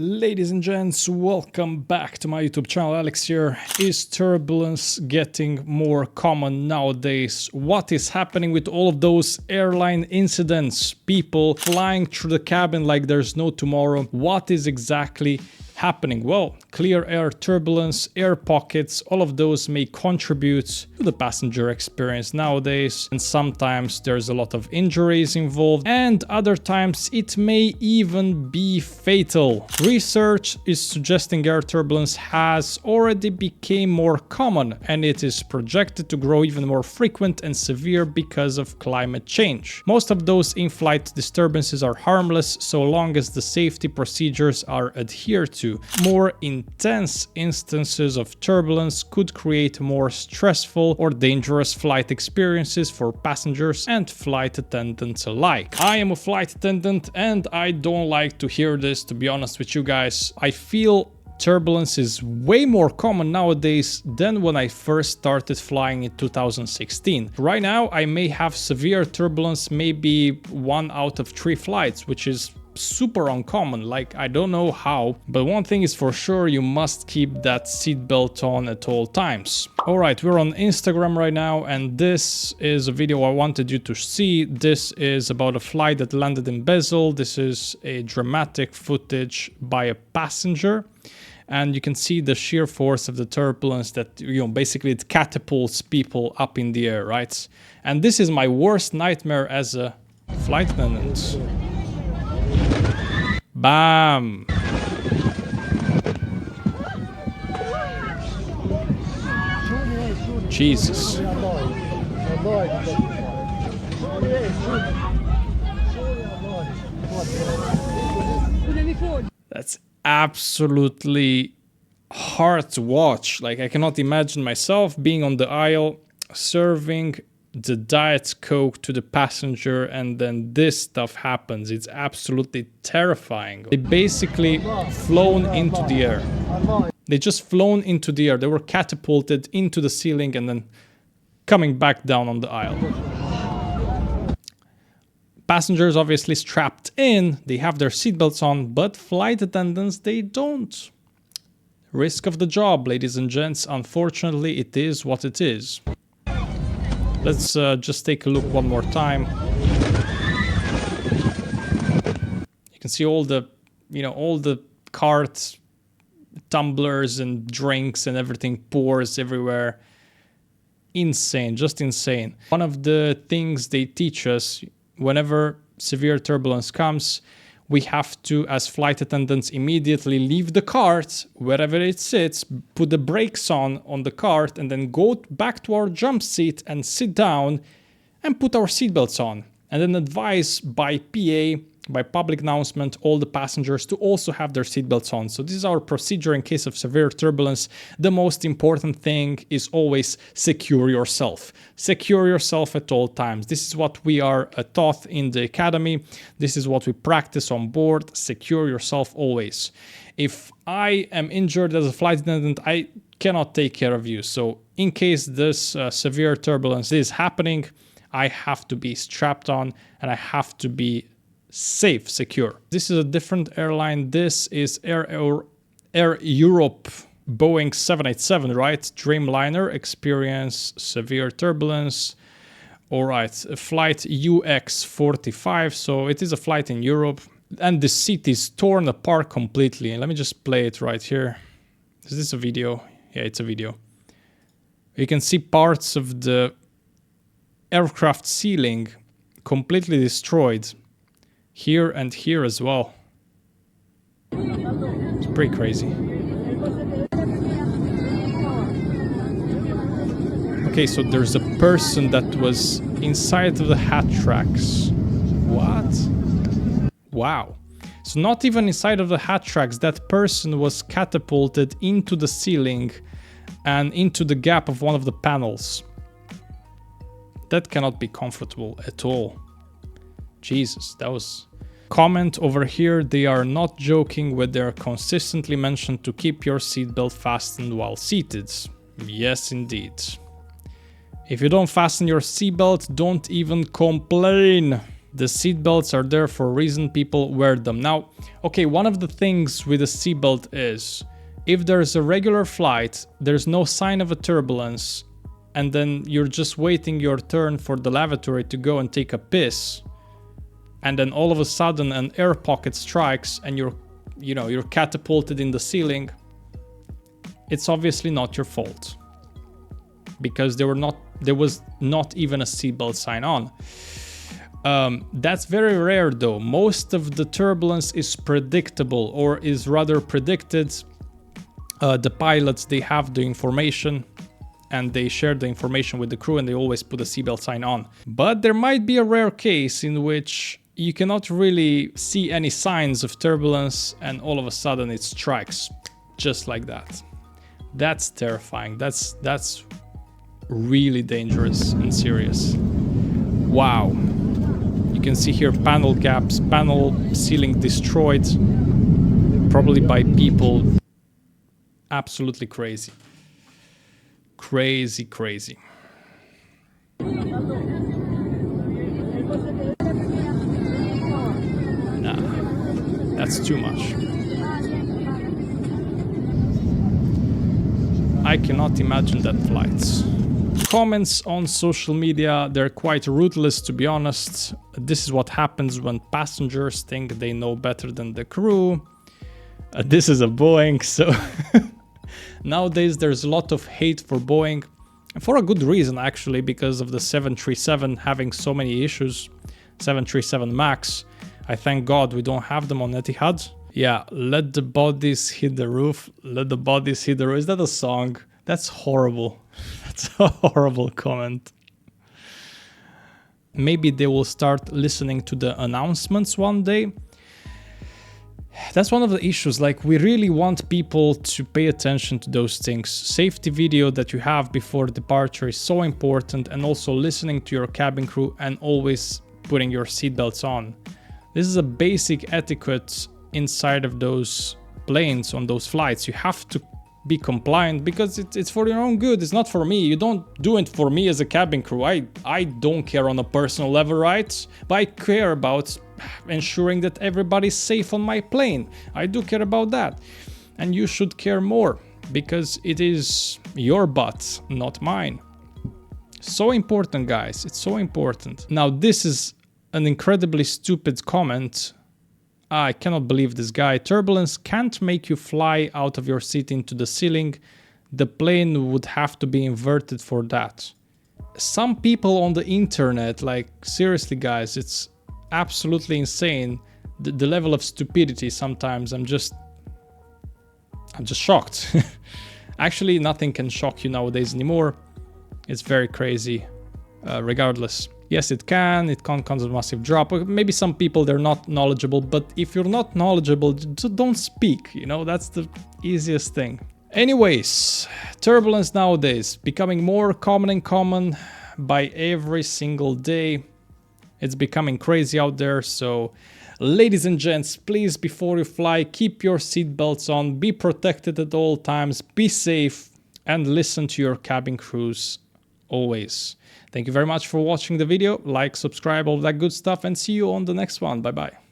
Ladies and gents, welcome back to my YouTube channel. Alex here. Is turbulence getting more common nowadays? What is happening with all of those airline incidents? People flying through the cabin like there's no tomorrow. What is exactly happening? Well, clear air turbulence, air pockets, all of those may contribute to the passenger experience nowadays, and sometimes there's a lot of injuries involved, and other times it may even be fatal. Research is suggesting air turbulence has already become more common, and it is projected to grow even more frequent and severe because of climate change. Most of those in-flight disturbances are harmless so long as the safety procedures are adhered to. More intense instances of turbulence could create more stressful or dangerous flight experiences for passengers and flight attendants alike. I am a flight attendant and I don't like to hear this, to be honest with you guys. I feel turbulence is way more common nowadays than when I first started flying in 2016. Right now, I may have severe turbulence maybe 1 out of 3 flights, which is super uncommon. Like, I don't know how, but one thing is for sure, you must keep that seatbelt on at all times. All right, we're on Instagram right now, and this is a video I wanted you to see. This is about a flight that landed in Basel. This is a dramatic footage by a passenger, and you can see the sheer force of the turbulence that, basically it catapults people up in the air, right? And this is my worst nightmare as a flight attendant. Bam! Jesus. That's absolutely hard to watch. Like, I cannot imagine myself being on the aisle serving the Diet Coke to the passenger, and then this stuff happens. It's absolutely terrifying. They basically flown into the air. They just flown into the air. They were catapulted into the ceiling and then coming back down on the aisle. Passengers obviously strapped in, they have their seatbelts on, but flight attendants, they don't. Risk of the job, ladies and gents. Unfortunately, it is what it is. Let's just take a look one more time. You can see all the, all the carts, tumblers and drinks and everything pours everywhere. Insane, just insane. One of the things they teach us, whenever severe turbulence comes, we have to, as flight attendants, immediately leave the cart wherever it sits, put the brakes on the cart, and then go back to our jump seat and sit down and put our seatbelts on. And then advise by PA, by public announcement, all the passengers to also have their seatbelts on. So this is our procedure in case of severe turbulence. The most important thing is always secure yourself. Secure yourself at all times. This is what we are taught in the academy. This is what we practice on board. Secure yourself always. If I am injured as a flight attendant, I cannot take care of you. So in case this severe turbulence is happening, I have to be strapped on and I have to be safe, secure. This is a different airline. This is Air Europe Boeing 787, right? Dreamliner experienced severe turbulence. All right, flight UX45. So it is a flight in Europe, and the seat is torn apart completely. And let me just play it right here. Is this a video? Yeah, it's a video. You can see parts of the aircraft ceiling completely destroyed. Here and here as well. It's pretty crazy. Okay, so there's a person that was inside of the hat tracks. What? Wow. So not even inside of the hat tracks, that person was catapulted into the ceiling and into the gap of one of the panels. That cannot be comfortable at all. Jesus, that was... Comment over here, they are not joking when they're consistently mentioned to keep your seatbelt fastened while seated. Yes, indeed. If you don't fasten your seatbelt, don't even complain. The seatbelts are there for a reason, people wear them. Now, okay, one of the things with a seatbelt is, if there's a regular flight, there's no sign of a turbulence, and then you're just waiting your turn for the lavatory to go and take a piss, and then all of a sudden an air pocket strikes and you're catapulted in the ceiling, it's obviously not your fault. Because there was not even a seatbelt sign on. That's very rare though. Most of the turbulence is predictable, or is rather predicted. The pilots, they have the information and they share the information with the crew, and they always put a seatbelt sign on. But there might be a rare case in which you cannot really see any signs of turbulence and all of a sudden it strikes just like that. That's terrifying. That's really dangerous and serious. Wow. You can see here panel gaps, panel ceiling destroyed, probably by people. Absolutely crazy. Crazy, crazy. Nah, that's too much. I cannot imagine that flights. Comments on social media, they're quite ruthless, to be honest. This is what happens when passengers think they know better than the crew. This is a Boeing, so nowadays there's a lot of hate for Boeing, for a good reason actually, because of the 737 having so many issues. 737 MAX, I thank God we don't have them on Etihad. Yeah, let the bodies hit the roof, let the bodies hit the roof. Is that a song? That's horrible. That's a horrible comment. Maybe they will start listening to the announcements one day. That's one of the issues, like we really want people to pay attention to those things. Safety video that you have before departure is so important, and also listening to your cabin crew and always putting your seatbelts on. This is a basic etiquette inside of those planes, on those flights. You have to be compliant because it's for your own good. It's not for me. You don't do it for me as a cabin crew. I don't care on a personal level, right? But I care about ensuring that everybody's safe on my plane. I do care about that. And you should care more, because it is your butt, not mine. So important, guys. It's so important. Now, this is an incredibly stupid comment. I cannot believe this guy. Turbulence can't make you fly out of your seat into the ceiling. The plane would have to be inverted for that. Some people on the internet, like seriously guys, it's absolutely insane. The level of stupidity sometimes, I'm just shocked. Actually, nothing can shock you nowadays anymore. It's very crazy, regardless. Yes, it can cause a massive drop. Maybe some people, they're not knowledgeable, but if you're not knowledgeable, don't speak, you know, that's the easiest thing. Anyways, turbulence nowadays becoming more common and common by every single day. It's becoming crazy out there, so ladies and gents, please, before you fly, keep your seatbelts on, be protected at all times, be safe, and listen to your cabin crews always. Thank you very much for watching the video. Like, subscribe, all that good stuff, and see you on the next one. Bye bye.